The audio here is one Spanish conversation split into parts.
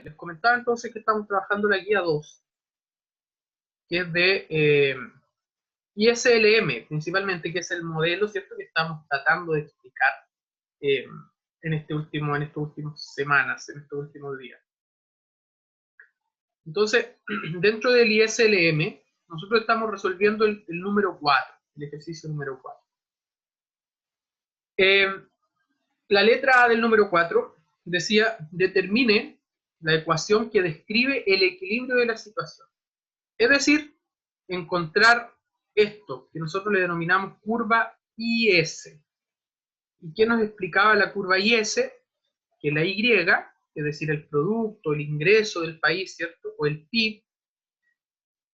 Les comentaba entonces que estamos trabajando la guía 2, que es de ISLM, principalmente, que es el modelo, ¿cierto?, que estamos tratando de explicar en estas últimas semanas, en estos últimos días. Entonces, dentro del ISLM, nosotros estamos resolviendo el número 4, el ejercicio número 4. La letra A del número 4 decía, determine la ecuación que describe el equilibrio de la situación. Es decir, encontrar esto, que nosotros le denominamos curva IS. ¿Y qué nos explicaba la curva IS? Que la Y, es decir, el producto, el ingreso del país, ¿cierto?, o el PIB,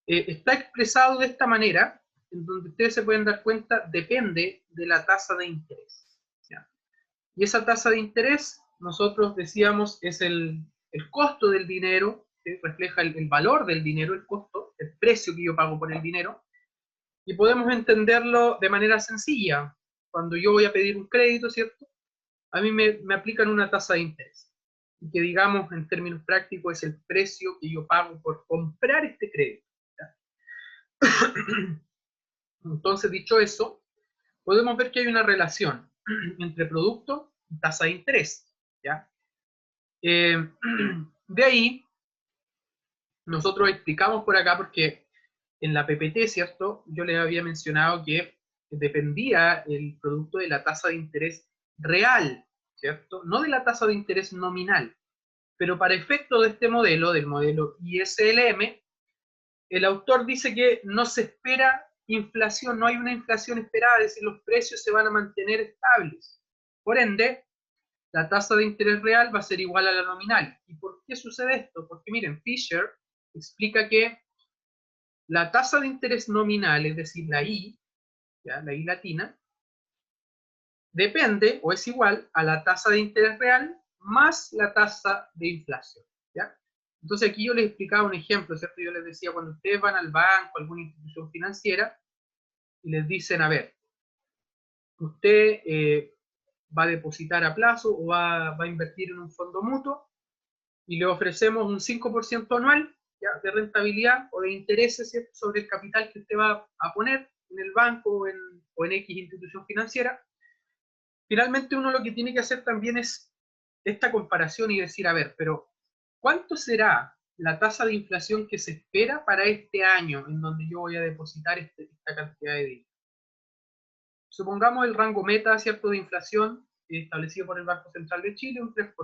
está expresado de esta manera, en donde ustedes se pueden dar cuenta, depende de la tasa de interés, ¿ya? Y esa tasa de interés, nosotros decíamos, es el costo del dinero, ¿sí? Refleja el valor del dinero, el costo, el precio que yo pago por el dinero, y podemos entenderlo de manera sencilla. Cuando yo voy a pedir un crédito, ¿cierto?, a mí me aplican una tasa de interés, y que digamos, en términos prácticos, es el precio que yo pago por comprar este crédito, ¿ya? Entonces, dicho eso, podemos ver que hay una relación entre producto y tasa de interés, ¿ya? De ahí, nosotros explicamos por acá, porque en la PPT, ¿cierto?, yo les había mencionado que dependía el producto de la tasa de interés real, ¿cierto?, no de la tasa de interés nominal. Pero para efecto de este modelo, del modelo ISLM, el autor dice que no se espera inflación, no hay una inflación esperada, es decir, los precios se van a mantener estables. Por ende, la tasa de interés real va a ser igual a la nominal. ¿Y por qué sucede esto? Porque miren, Fisher explica que la tasa de interés nominal, es decir, la I, ¿ya?, la I latina, depende o es igual a la tasa de interés real más la tasa de inflación, ¿ya? Entonces aquí yo les explicaba un ejemplo, ¿cierto? Yo les decía, cuando ustedes van al banco, a alguna institución financiera, y les dicen, a ver, usted va a depositar a plazo o va a invertir en un fondo mutuo, y le ofrecemos un 5% anual, ¿ya?, de rentabilidad o de intereses, ¿cierto?, sobre el capital que usted va a poner en el banco o en X institución financiera. Finalmente uno lo que tiene que hacer también es esta comparación y decir, a ver, pero ¿cuánto será la tasa de inflación que se espera para este año en donde yo voy a depositar esta cantidad de dinero? Supongamos el rango meta, ¿cierto?, de inflación establecido por el Banco Central de Chile, un 3%.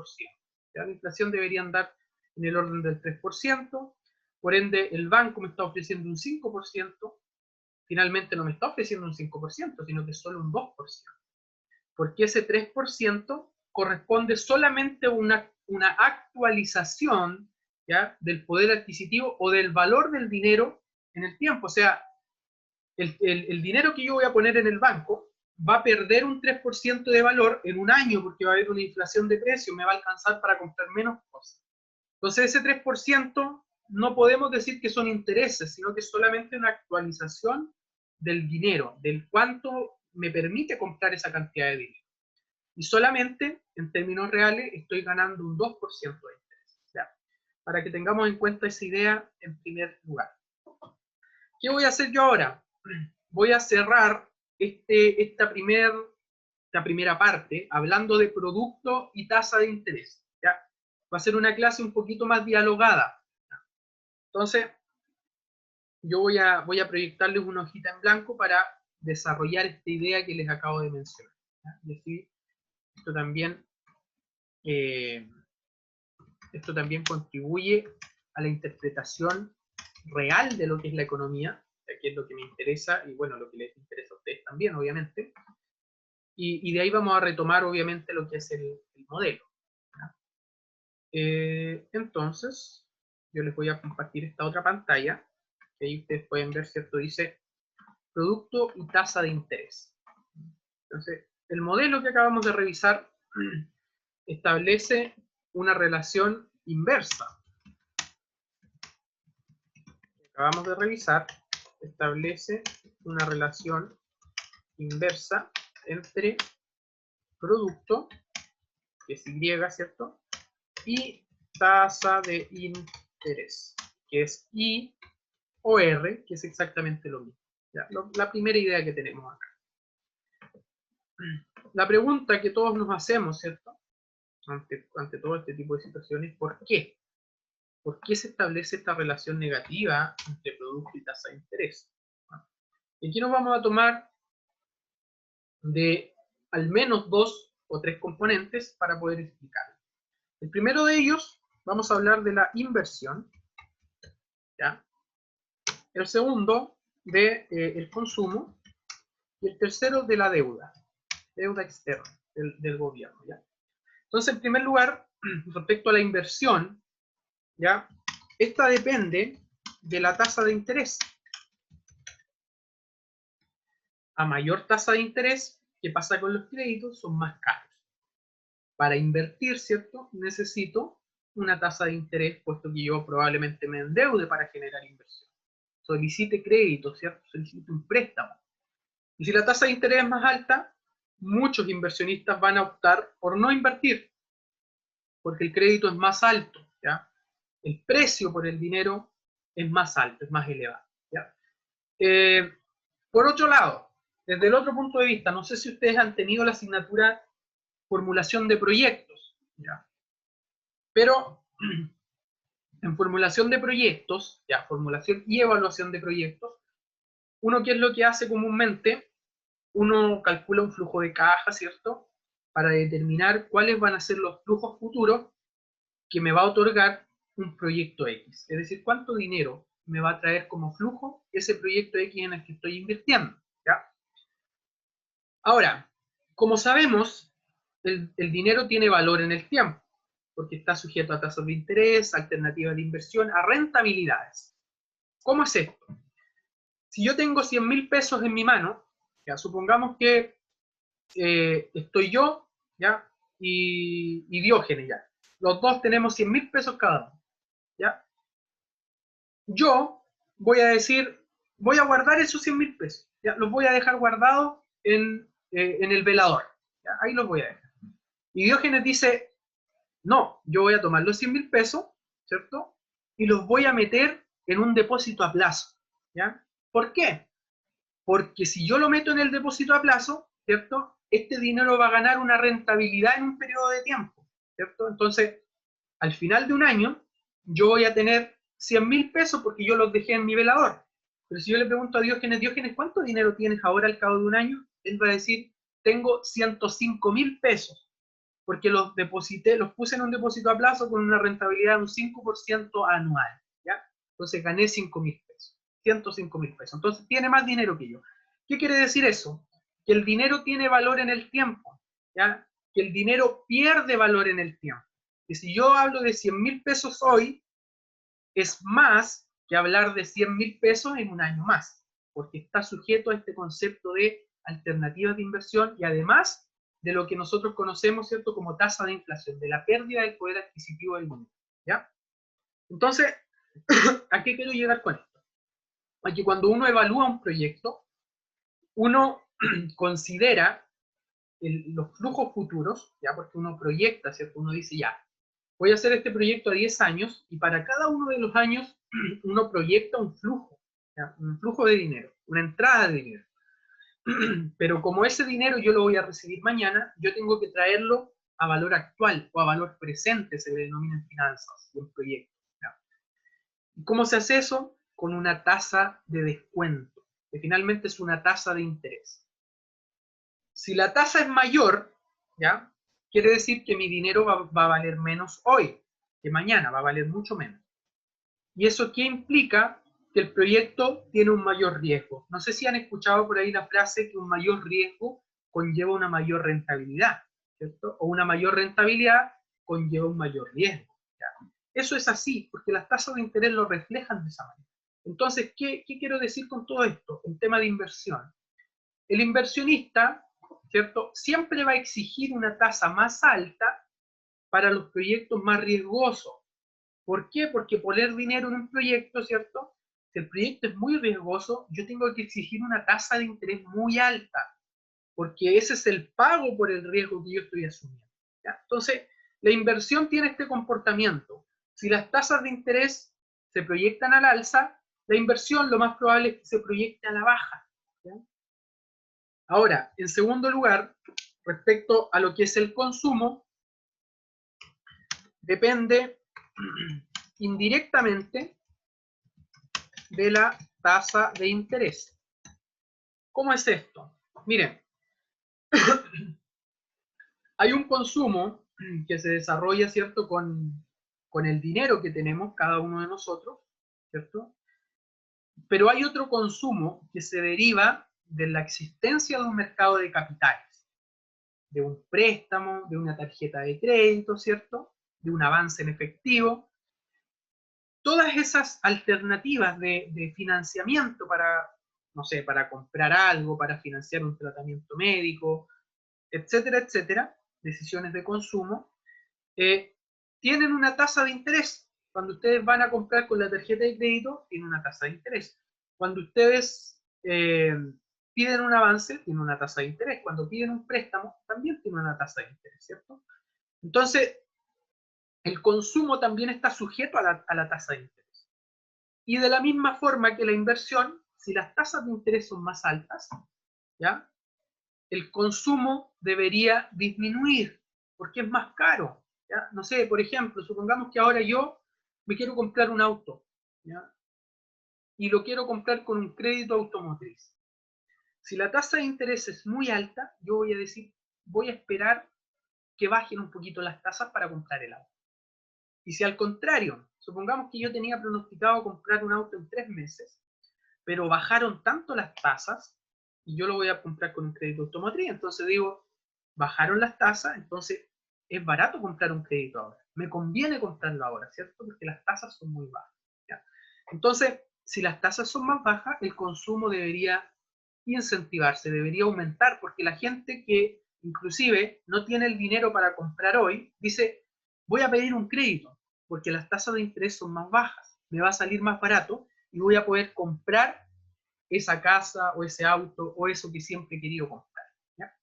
¿Ya? La inflación debería andar en el orden del 3%, por ende el banco me está ofreciendo un 5%, finalmente no me está ofreciendo un 5%, sino que solo un 2%. Porque ese 3% corresponde solamente a una actualización, ¿ya?, del poder adquisitivo o del valor del dinero en el tiempo. O sea, el dinero que yo voy a poner en el banco va a perder un 3% de valor en un año porque va a haber una inflación de precios, me va a alcanzar para comprar menos cosas. Entonces ese 3% no podemos decir que son intereses, sino que es solamente una actualización del dinero, del cuánto me permite comprar esa cantidad de dinero. Y solamente, en términos reales, estoy ganando un 2% de interés, ¿ya? Para que tengamos en cuenta esa idea en primer lugar. ¿Qué voy a hacer yo ahora? Voy a cerrar esta primera parte hablando de producto y tasa de interés, ¿ya? Va a ser una clase un poquito más dialogada, ¿ya? Entonces, yo voy a proyectarles una hojita en blanco para desarrollar esta idea que les acabo de mencionar, ¿ya? Y así, esto también contribuye a la interpretación real de lo que es la economía, que es lo que me interesa y bueno, lo que les interesa a ustedes también, obviamente. Y de ahí vamos a retomar, obviamente, lo que es el modelo, ¿ya? Entonces, yo les voy a compartir esta otra pantalla, que ahí ustedes pueden ver, ¿cierto? Dice producto y tasa de interés. Entonces, el modelo que acabamos de revisar establece una relación inversa. Acabamos de revisar, establece una relación inversa entre producto, que es Y, ¿cierto?, y tasa de interés, que es I o R, que es exactamente lo mismo. ¿Ya? La primera idea que tenemos acá. La pregunta que todos nos hacemos, ¿cierto? Ante todo este tipo de situaciones, ¿por qué? ¿Por qué se establece esta relación negativa entre producto y tasa de interés? Y aquí nos vamos a tomar de al menos 2 o 3 componentes para poder explicarlo. El primero de ellos, vamos a hablar de la inversión, ¿ya? El segundo, de el consumo, y el tercero, de la deuda externa del gobierno, ¿ya? Entonces, en primer lugar, respecto a la inversión, ¿ya? Esta depende de la tasa de interés. A mayor tasa de interés, ¿qué pasa con los créditos? Son más caros. Para invertir, ¿cierto? Necesito una tasa de interés, puesto que yo probablemente me endeude para generar inversión. Solicite crédito, ¿cierto? Solicite un préstamo. Y si la tasa de interés es más alta, muchos inversionistas van a optar por no invertir, porque el crédito es más alto, ¿ya? El precio por el dinero es más alto, es más elevado, ¿ya? Por otro lado, desde el otro punto de vista, no sé si ustedes han tenido la asignatura formulación de proyectos, ¿ya? Pero en formulación de proyectos, ya, formulación y evaluación de proyectos, uno, ¿qué es lo que hace comúnmente? Uno calcula un flujo de caja, ¿cierto? Para determinar cuáles van a ser los flujos futuros que me va a otorgar un proyecto X. Es decir, cuánto dinero me va a traer como flujo ese proyecto X en el que estoy invirtiendo, ¿ya? Ahora, como sabemos, el dinero tiene valor en el tiempo, porque está sujeto a tasas de interés, alternativas de inversión, a rentabilidades. ¿Cómo es esto? Si yo tengo 100.000 pesos en mi mano, ya, supongamos que estoy yo, ¿ya? Y Diógenes, ¿ya? Los dos tenemos 100.000 pesos cada uno, ¿ya? Yo voy a decir, voy a guardar esos 100.000 pesos, ¿ya? Los voy a dejar guardados en el velador, ¿ya? Ahí los voy a dejar. Y Diógenes dice, no, yo voy a tomar los 100.000 pesos, ¿cierto? Y los voy a meter en un depósito a plazo, ¿ya? ¿Por qué? Porque si yo lo meto en el depósito a plazo, ¿cierto? Este dinero va a ganar una rentabilidad en un periodo de tiempo, ¿cierto? Entonces, al final de un año, yo voy a tener 100.000 pesos porque yo los dejé en mi velador. Pero si yo le pregunto a Diógenes, Diógenes, ¿cuánto dinero tienes ahora al cabo de un año? Él va a decir, tengo 105.000 pesos, porque los deposité, los puse en un depósito a plazo con una rentabilidad de un 5% anual, ¿ya? Entonces gané 5.000 pesos, 105.000 pesos. Entonces tiene más dinero que yo. ¿Qué quiere decir eso? Que el dinero tiene valor en el tiempo, ¿ya? Que el dinero pierde valor en el tiempo. Y si yo hablo de 100.000 pesos hoy, es más que hablar de 100.000 pesos en un año más, porque está sujeto a este concepto de alternativas de inversión y además de lo que nosotros conocemos, ¿cierto?, como tasa de inflación, de la pérdida del poder adquisitivo del dinero, ¿ya? Entonces, ¿a qué quiero llegar con esto? A que cuando uno evalúa un proyecto, uno considera los flujos futuros, ¿ya? Porque uno proyecta, ¿cierto? Uno dice, ya, voy a hacer este proyecto a 10 años y para cada uno de los años uno proyecta un flujo, ¿ya? Un flujo de dinero, una entrada de dinero. Pero como ese dinero yo lo voy a recibir mañana, yo tengo que traerlo a valor actual o a valor presente, se le denomina en finanzas y en proyectos. ¿Ya? ¿Y cómo se hace eso? Con una tasa de descuento, que finalmente es una tasa de interés. Si la tasa es mayor, ¿ya? Quiere decir que mi dinero va a valer menos hoy que mañana, va a valer mucho menos. ¿Y eso qué implica? Que el proyecto tiene un mayor riesgo. No sé si han escuchado por ahí la frase que un mayor riesgo conlleva una mayor rentabilidad, ¿cierto? O una mayor rentabilidad conlleva un mayor riesgo. ¿Ya? Eso es así, porque las tasas de interés lo reflejan de esa manera. Entonces, ¿qué quiero decir con todo esto? El tema de inversión. El inversionista, ¿cierto?, siempre va a exigir una tasa más alta para los proyectos más riesgosos. ¿Por qué? Porque poner dinero en un proyecto, ¿cierto? Si el proyecto es muy riesgoso, yo tengo que exigir una tasa de interés muy alta, porque ese es el pago por el riesgo que yo estoy asumiendo, ¿ya? Entonces, la inversión tiene este comportamiento. Si las tasas de interés se proyectan al alza, la inversión lo más probable es que se proyecte a la baja, ¿ya? Ahora, en segundo lugar, respecto a lo que es el consumo, depende indirectamente de la tasa de interés. ¿Cómo es esto? Miren, hay un consumo que se desarrolla, ¿cierto?, con el dinero que tenemos cada uno de nosotros, ¿cierto? Pero hay otro consumo que se deriva de la existencia de un mercado de capitales, de un préstamo, de una tarjeta de crédito, ¿cierto?, de un avance en efectivo. Todas esas alternativas de financiamiento para, no sé, para comprar algo, para financiar un tratamiento médico, etcétera, etcétera, decisiones de consumo, tienen una tasa de interés. Cuando ustedes van a comprar con la tarjeta de crédito, tiene una tasa de interés. Cuando ustedes piden un avance, tiene una tasa de interés. Cuando piden un préstamo, también tiene una tasa de interés, ¿cierto? Entonces, el consumo también está sujeto a la tasa de interés. Y de la misma forma que la inversión, si las tasas de interés son más altas, ¿ya?, el consumo debería disminuir, porque es más caro, ¿ya? No sé, por ejemplo, supongamos que ahora yo me quiero comprar un auto, ¿ya?, y lo quiero comprar con un crédito automotriz. Si la tasa de interés es muy alta, yo voy a decir, voy a esperar que bajen un poquito las tasas para comprar el auto. Y si al contrario, supongamos que yo tenía pronosticado comprar un auto en 3 meses, pero bajaron tanto las tasas, y yo lo voy a comprar con un crédito automotriz, entonces digo, bajaron las tasas, entonces es barato comprar un crédito ahora. Me conviene comprarlo ahora, ¿cierto? Porque las tasas son muy bajas, ¿ya? Entonces, si las tasas son más bajas, el consumo debería incentivarse, debería aumentar, porque la gente que inclusive no tiene el dinero para comprar hoy, dice, voy a pedir un crédito, porque las tasas de interés son más bajas, me va a salir más barato y voy a poder comprar esa casa o ese auto o eso que siempre he querido comprar, ¿ya?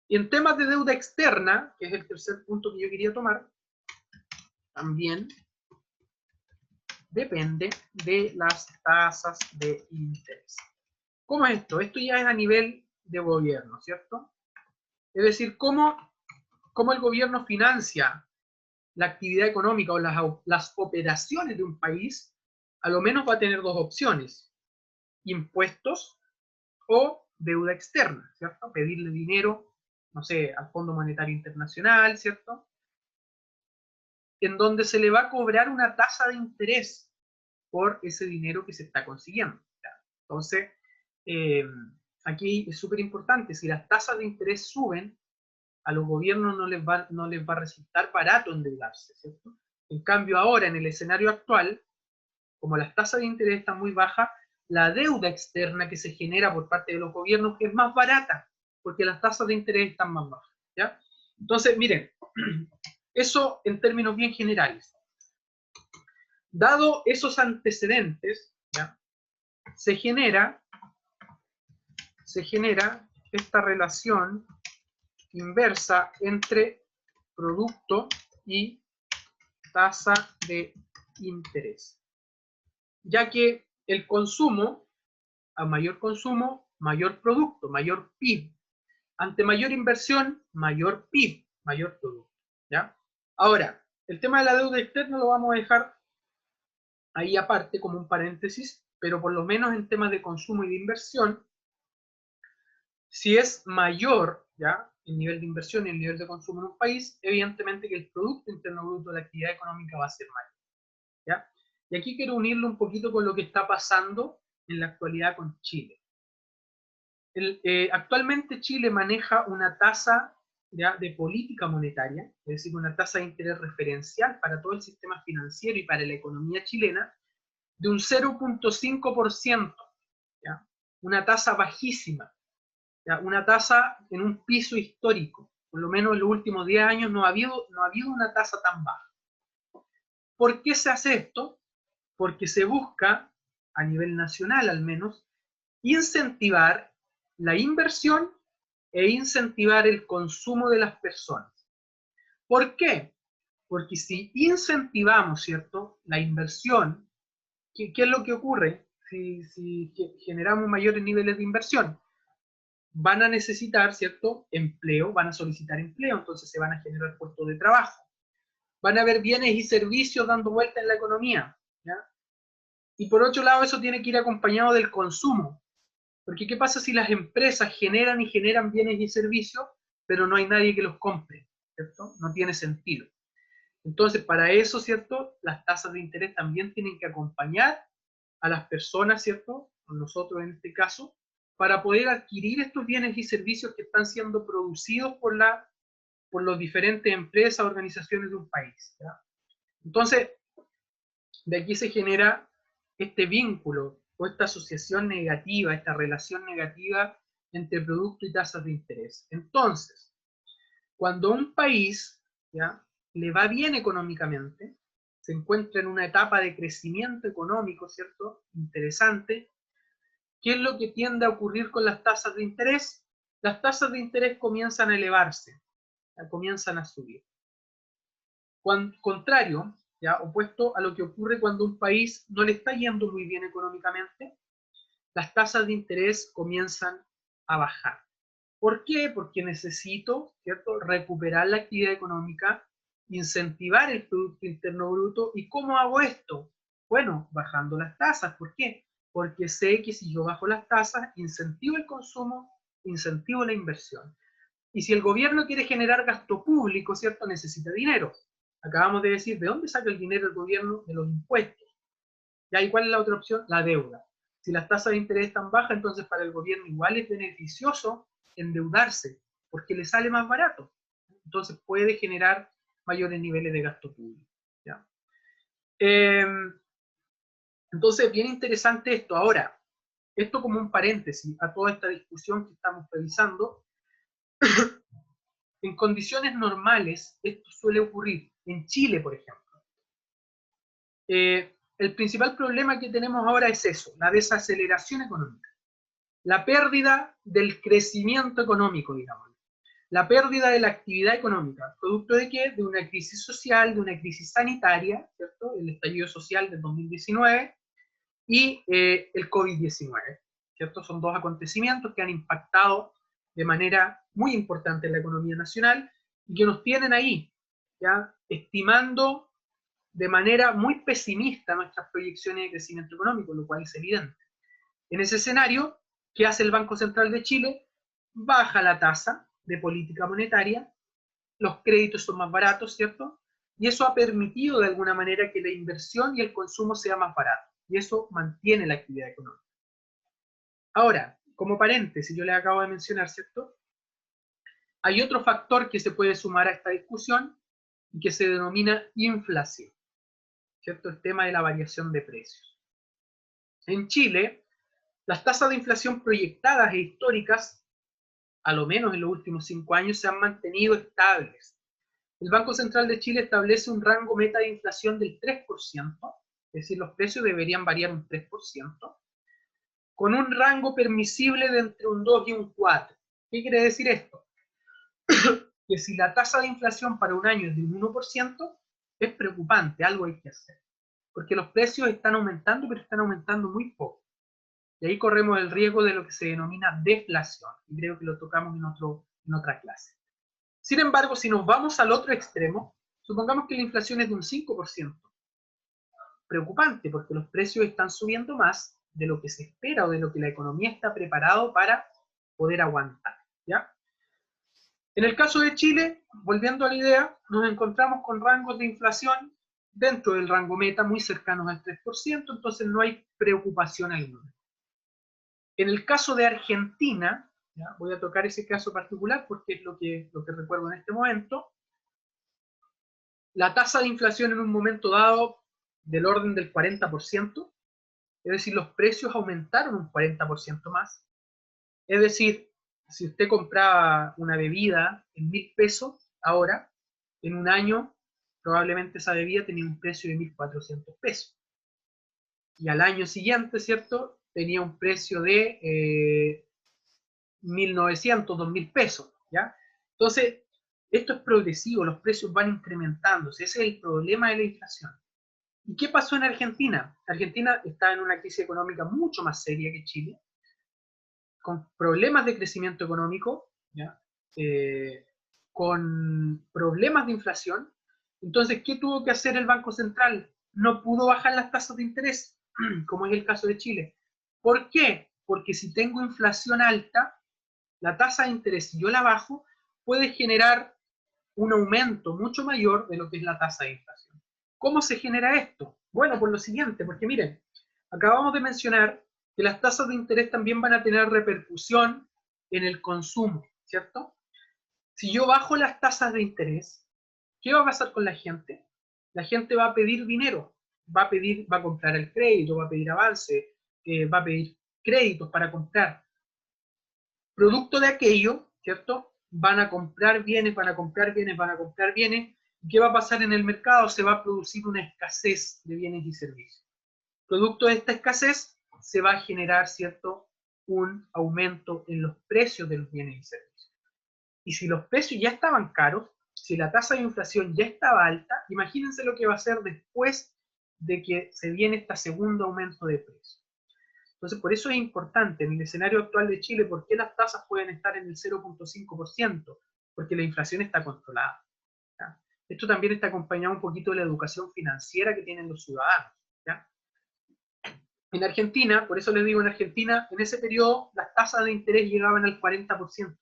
Y en temas de deuda externa, que es el tercer punto que yo quería tomar, también depende de las tasas de interés. ¿Cómo es esto? Esto ya es a nivel de gobierno, ¿cierto? Es decir, cómo el gobierno financia la actividad económica o las operaciones de un país, a lo menos va a tener dos opciones: impuestos o deuda externa, ¿cierto? Pedirle dinero, no sé, al Fondo Monetario Internacional, ¿cierto?, en donde se le va a cobrar una tasa de interés por ese dinero que se está consiguiendo, ¿ya? Entonces, eh, aquí es súper importante, si las tasas de interés suben, a los gobiernos no les va a resultar barato endeudarse, ¿cierto? En cambio, ahora, en el escenario actual, como las tasas de interés están muy bajas, la deuda externa que se genera por parte de los gobiernos es más barata, porque las tasas de interés están más bajas, ¿ya? Entonces, miren, eso en términos bien generales. Dado esos antecedentes, ¿ya?, se genera esta relación inversa entre producto y tasa de interés, ya que el consumo, a mayor consumo, mayor producto, mayor PIB. Ante mayor inversión, mayor PIB, mayor producto, ¿ya? Ahora, el tema de la deuda externa lo vamos a dejar ahí aparte como un paréntesis, pero por lo menos en temas de consumo y de inversión, si es mayor, ¿ya?, el nivel de inversión y el nivel de consumo en un país, evidentemente que el Producto Interno Bruto de la actividad económica va a ser mayor, ¿ya? Y aquí quiero unirlo un poquito con lo que está pasando en la actualidad con Chile. Actualmente Chile maneja una tasa, ¿ya?, de política monetaria, es decir, una tasa de interés referencial para todo el sistema financiero y para la economía chilena, de un 0,5%, ¿ya? Una tasa bajísima, ¿ya? Una tasa en un piso histórico. Por lo menos en los últimos 10 años no ha habido una tasa tan baja. ¿Por qué se hace esto? Porque se busca, a nivel nacional al menos, incentivar la inversión e incentivar el consumo de las personas. ¿Por qué? Porque si incentivamos, ¿cierto?, la inversión, ¿qué es lo que ocurre si generamos mayores niveles de inversión? Van a necesitar, ¿cierto?, empleo, van a solicitar empleo, entonces se van a generar puestos de trabajo. Van a haber bienes y servicios dando vuelta en la economía, ¿ya? Y por otro lado, eso tiene que ir acompañado del consumo. Porque ¿qué pasa si las empresas generan y generan bienes y servicios, pero no hay nadie que los compre, ¿cierto? No tiene sentido. Entonces, para eso, ¿cierto?, las tasas de interés también tienen que acompañar a las personas, ¿cierto?, nosotros en este caso, para poder adquirir estos bienes y servicios que están siendo producidos por las diferentes empresas, organizaciones de un país, ¿ya? Entonces, de aquí se genera este vínculo o esta asociación negativa, esta relación negativa entre producto y tasas de interés. Entonces, cuando un país, ¿ya?, le va bien económicamente, se encuentra en una etapa de crecimiento económico, ¿cierto?, interesante, ¿qué es lo que tiende a ocurrir con las tasas de interés? Las tasas de interés comienzan a elevarse, ¿ya?, comienzan a subir. Contrario, ¿ya?, opuesto a lo que ocurre cuando un país no le está yendo muy bien económicamente, las tasas de interés comienzan a bajar. ¿Por qué? Porque necesito, ¿cierto?, recuperar la actividad económica, incentivar el Producto Interno Bruto. ¿Y cómo hago esto? Bueno, bajando las tasas. ¿Por qué? Porque sé que si yo bajo las tasas, incentivo el consumo, incentivo la inversión. Y si el gobierno quiere generar gasto público, ¿cierto?, necesita dinero. Acabamos de decir, ¿de dónde saca el dinero el gobierno? De los impuestos. ¿Ya? ¿Y cuál es la otra opción? La deuda. Si las tasas de interés están bajas, entonces para el gobierno igual es beneficioso endeudarse, porque le sale más barato. Entonces puede generar mayores niveles de gasto público, ¿ya? Entonces, bien interesante esto. Ahora, esto como un paréntesis a toda esta discusión que estamos revisando. En condiciones normales, esto suele ocurrir. En Chile, por ejemplo. El principal problema que tenemos ahora es eso, la desaceleración económica. La pérdida del crecimiento económico, digamos. La pérdida de la actividad económica. ¿Producto de qué? De una crisis social, de una crisis sanitaria, ¿cierto? El estallido social del 2019 y el COVID-19, ¿cierto? Son dos acontecimientos que han impactado de manera muy importante en la economía nacional y que nos tienen ahí, ¿ya?, estimando de manera muy pesimista nuestras proyecciones de crecimiento económico, lo cual es evidente. En ese escenario, ¿qué hace el Banco Central de Chile? Baja la tasa de política monetaria, los créditos son más baratos, ¿cierto? Y eso ha permitido de alguna manera que la inversión y el consumo sea más barato. Y eso mantiene la actividad económica. Ahora, como paréntesis, yo les acabo de mencionar, ¿cierto?, hay otro factor que se puede sumar a esta discusión y que se denomina inflación, ¿cierto? El tema de la variación de precios. En Chile, las tasas de inflación proyectadas e históricas, a lo menos en los últimos 5 años, se han mantenido estables. El Banco Central de Chile establece un rango meta de inflación del 3%, es decir, los precios deberían variar un 3%, con un rango permisible de entre un 2 y un 4. ¿Qué quiere decir esto? Que si la tasa de inflación para un año es de un 1%, es preocupante, algo hay que hacer. Porque los precios están aumentando, pero están aumentando muy poco. Y ahí corremos el riesgo de lo que se denomina deflación. Y creo que lo tocamos en otra clase. Sin embargo, si nos vamos al otro extremo, supongamos que la inflación es de un 5%. Preocupante, porque los precios están subiendo más de lo que se espera o de lo que la economía está preparado para poder aguantar, ¿ya? En el caso de Chile, volviendo a la idea, nos encontramos con rangos de inflación dentro del rango meta muy cercanos al 3%, entonces no hay preocupación alguna. En el caso de Argentina, ¿ya?, voy a tocar ese caso particular porque es lo que recuerdo en este momento, la tasa de inflación en un momento dado del orden del 40%, es decir, los precios aumentaron un 40% más. Es decir, si usted compraba una bebida en 1.000 pesos, ahora, en un año, probablemente esa bebida tenía un precio de 1.400 pesos. Y al año siguiente, ¿cierto?, tenía un precio de 1.900, 2.000 pesos, ¿ya? Entonces, Esto es progresivo, los precios van incrementándose, ese es el problema de la inflación. ¿Y qué pasó en Argentina? Argentina está en una crisis económica mucho más seria que Chile, con problemas de crecimiento económico, ¿ya? Con problemas de inflación. Entonces, ¿qué tuvo que hacer el Banco Central? No pudo bajar las tasas de interés, como es el caso de Chile. ¿Por qué? Porque si tengo inflación alta, la tasa de interés, si yo la bajo, puede generar un aumento mucho mayor de lo que es la tasa de inflación. ¿Cómo se genera esto? Bueno, por lo siguiente, porque miren, acabamos de mencionar que las tasas de interés también van a tener repercusión en el consumo, ¿cierto? Si yo bajo las tasas de interés, ¿qué va a pasar con la gente? La gente va a pedir dinero, va a comprar el crédito, va a pedir avance, va a pedir créditos para comprar. Producto de aquello, ¿cierto? Van a comprar bienes, van a comprar bienes, van a comprar bienes. ¿Qué va a pasar en el mercado? Se va a producir una escasez de bienes y servicios. Producto de esta escasez se va a generar, ¿cierto?, un aumento en los precios de los bienes y servicios. Y si los precios ya estaban caros, si la tasa de inflación ya estaba alta, imagínense lo que va a ser después de que se viene este segundo aumento de precios. Entonces, por eso es importante en el escenario actual de Chile, ¿por qué las tasas pueden estar en el 0,5%? Porque la inflación está controlada. ¿Ya? Esto también está acompañado un poquito de la educación financiera que tienen los ciudadanos. ¿Ya? En Argentina, por eso les digo, en Argentina, en ese periodo, las tasas de interés llegaban al 40%.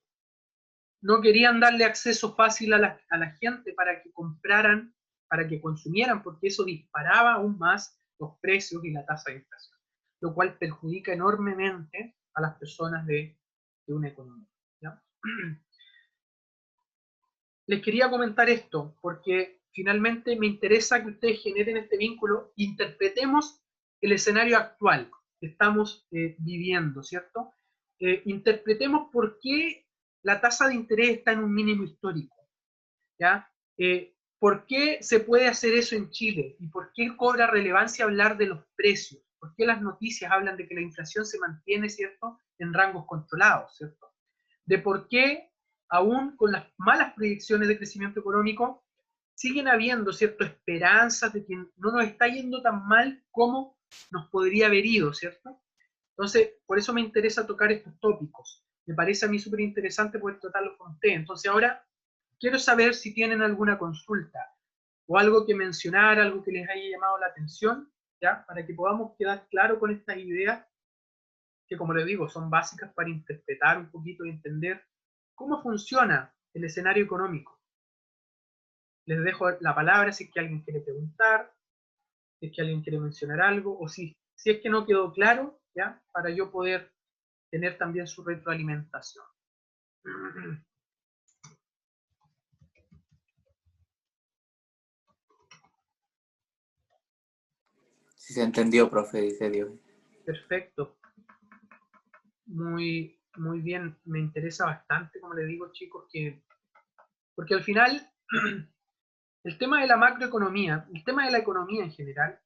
No querían darle acceso fácil a la gente para que compraran, para que consumieran, porque eso disparaba aún más los precios y la tasa de inflación, lo cual perjudica enormemente a las personas de una economía. ¿Ya? Les quería comentar esto, porque finalmente me interesa que ustedes generen este vínculo, interpretemos el escenario actual que estamos viviendo, ¿cierto? Interpretemos por qué la tasa de interés está en un mínimo histórico, ¿ya? ¿Por qué se puede hacer eso en Chile? ¿Y por qué cobra relevancia hablar de los precios? ¿Por qué las noticias hablan de que la inflación se mantiene, ¿cierto?, en rangos controlados, ¿cierto? De por qué, aún con las malas proyecciones de crecimiento económico, siguen habiendo, ¿cierto?, esperanzas de que no nos está yendo tan mal como nos podría haber ido, ¿cierto? Entonces, por eso me interesa tocar estos tópicos. Me parece a mí súper interesante poder tratarlos con ustedes. Entonces, ahora quiero saber si tienen alguna consulta o algo que mencionar, algo que les haya llamado la atención, ¿ya? Para que podamos quedar claro con estas ideas que, como les digo, son básicas para interpretar un poquito y entender cómo funciona el escenario económico. Les dejo la palabra si es que alguien quiere preguntar, si es que alguien quiere mencionar algo, o si es que no quedó claro, ¿ya? Para yo poder tener también su retroalimentación. Si se entendió, profe, dice Dios. Perfecto. Muy, muy bien. Me interesa bastante, como les digo, chicos, porque al final el tema de la macroeconomía, el tema de la economía en general,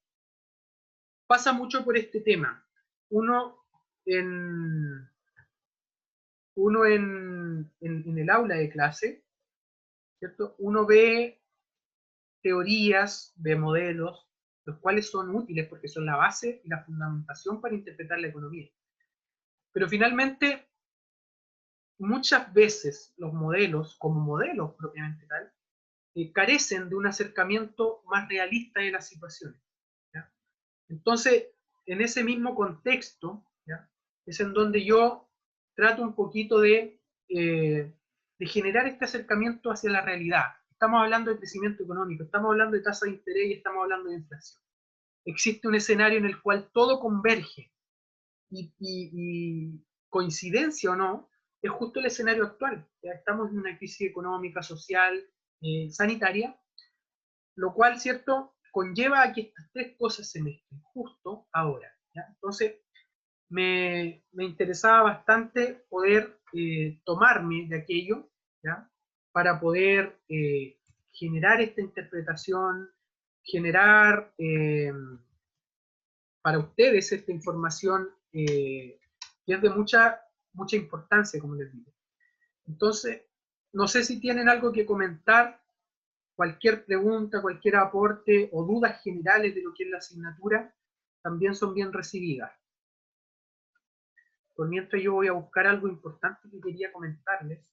pasa mucho por este tema. Uno en, en el aula de clase, ¿cierto? Uno ve teorías, ve modelos, los cuales son útiles porque son la base y la fundamentación para interpretar la economía. Pero finalmente, muchas veces los modelos, como modelos propiamente tal, carecen de un acercamiento más realista de las situaciones. ¿Ya? Entonces, en ese mismo contexto, ¿ya?, es en donde yo trato un poquito de generar este acercamiento hacia la realidad. Estamos hablando de crecimiento económico, estamos hablando de tasa de interés y estamos hablando de inflación. Existe un escenario en el cual todo converge y coincidencia o no, es justo el escenario actual. ¿Ya? Estamos en una crisis económica, social, sanitaria, lo cual, ¿cierto?, conlleva a que estas tres cosas se mezclen justo ahora. ¿Ya? Entonces, me interesaba bastante poder tomarme de aquello, ¿ya?, para poder generar esta interpretación, generar para ustedes esta información que es de mucha importancia, como les digo. Entonces, No sé si tienen algo que comentar, cualquier pregunta, cualquier aporte o dudas generales de lo que es la asignatura, también son bien recibidas. Por mientras yo voy a buscar algo importante que quería comentarles.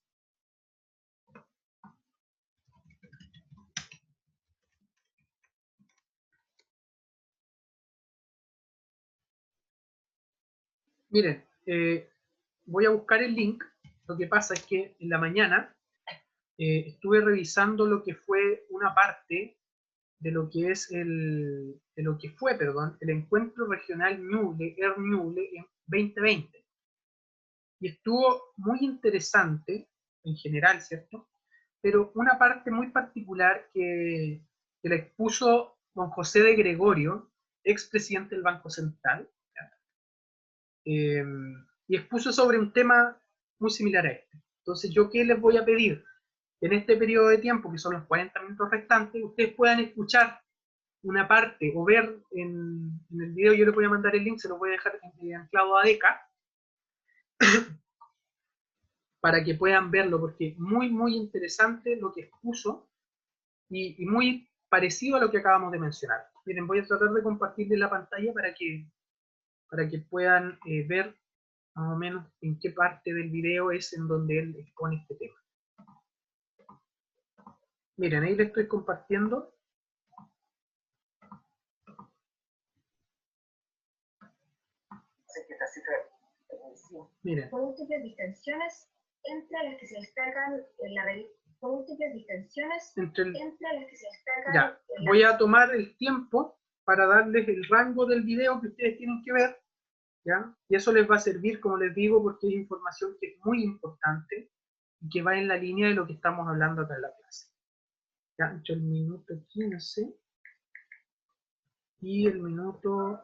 Miren, voy a buscar el link. Lo que pasa es que en la mañana estuve revisando lo que fue una parte de lo que es el encuentro regional Ñuble, Ñuble en 2020. Y estuvo muy interesante, en general, ¿cierto? Pero una parte muy particular que la expuso don José de Gregorio, expresidente del Banco Central, y expuso sobre un tema muy similar a este. Entonces, ¿yo qué les voy a pedir? En este periodo de tiempo, que son los 40 minutos restantes, ustedes puedan escuchar una parte o ver en el video, yo les voy a mandar el link, se lo voy a dejar anclado a DECA, para que puedan verlo, porque es muy, muy interesante lo que expuso y muy parecido a lo que acabamos de mencionar. Miren, voy a tratar de compartirles la pantalla para que puedan ver más o menos en qué parte del video es en donde él expone este tema. Miren, ahí les estoy compartiendo. Miren. Múltiples distensiones entre las que se destacan en la revista. Múltiples distensiones entre las que se destacan. Ya, voy a tomar el tiempo para darles el rango del video que ustedes tienen que ver, ¿ya? Y eso les va a servir, como les digo, porque es información que es muy importante y que va en la línea de lo que estamos hablando acá en la clase. Ya, entre el minuto 15 y el minuto...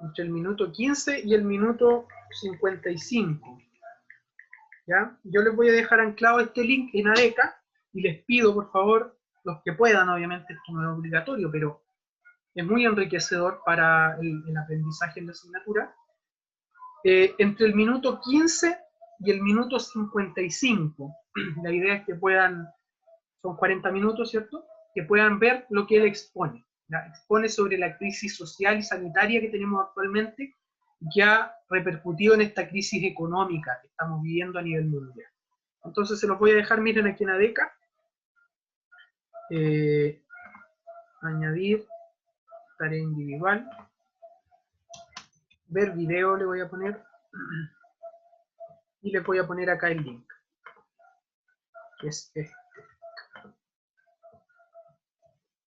entre el minuto 15 y el minuto 55. ¿Ya? Yo les voy a dejar anclado este link en ADECA y les pido, por favor, los que puedan, obviamente esto no es obligatorio, pero es muy enriquecedor para el aprendizaje en la asignatura, entre el minuto 15 y el minuto 55. La idea es que puedan, son 40 minutos, ¿cierto? Que puedan ver lo que él expone. ¿Ya? Expone sobre la crisis social y sanitaria que tenemos actualmente y que ha repercutido en esta crisis económica que estamos viviendo a nivel mundial. Entonces se los voy a dejar, miren aquí en ADECA. Añadir tarea individual. Ver video le voy a poner. Y les voy a poner acá el link. Que es este.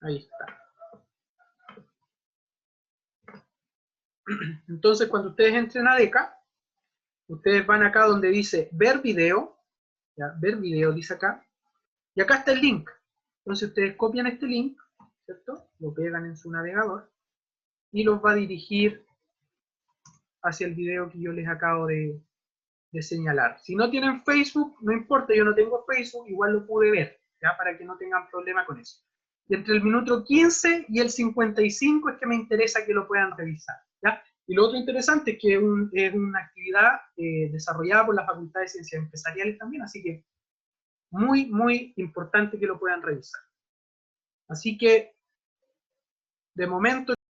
Ahí está. Entonces, cuando ustedes entren a DECA, ustedes van acá donde dice ver video, ¿ya? Ver video dice acá, y acá está el link. Entonces ustedes copian este link, ¿cierto? Lo pegan en su navegador y los va a dirigir hacia el video que yo les acabo de señalar. Si no tienen Facebook, no importa, yo no tengo Facebook, igual lo pude ver, ¿ya? Para que no tengan problema con eso. Y entre el minuto 15 y el 55 es que me interesa que lo puedan revisar, ¿ya? Y lo otro interesante es que es una actividad desarrollada por la Facultad de Ciencias Empresariales también, así que muy, muy importante que lo puedan revisar. Así que, de momento,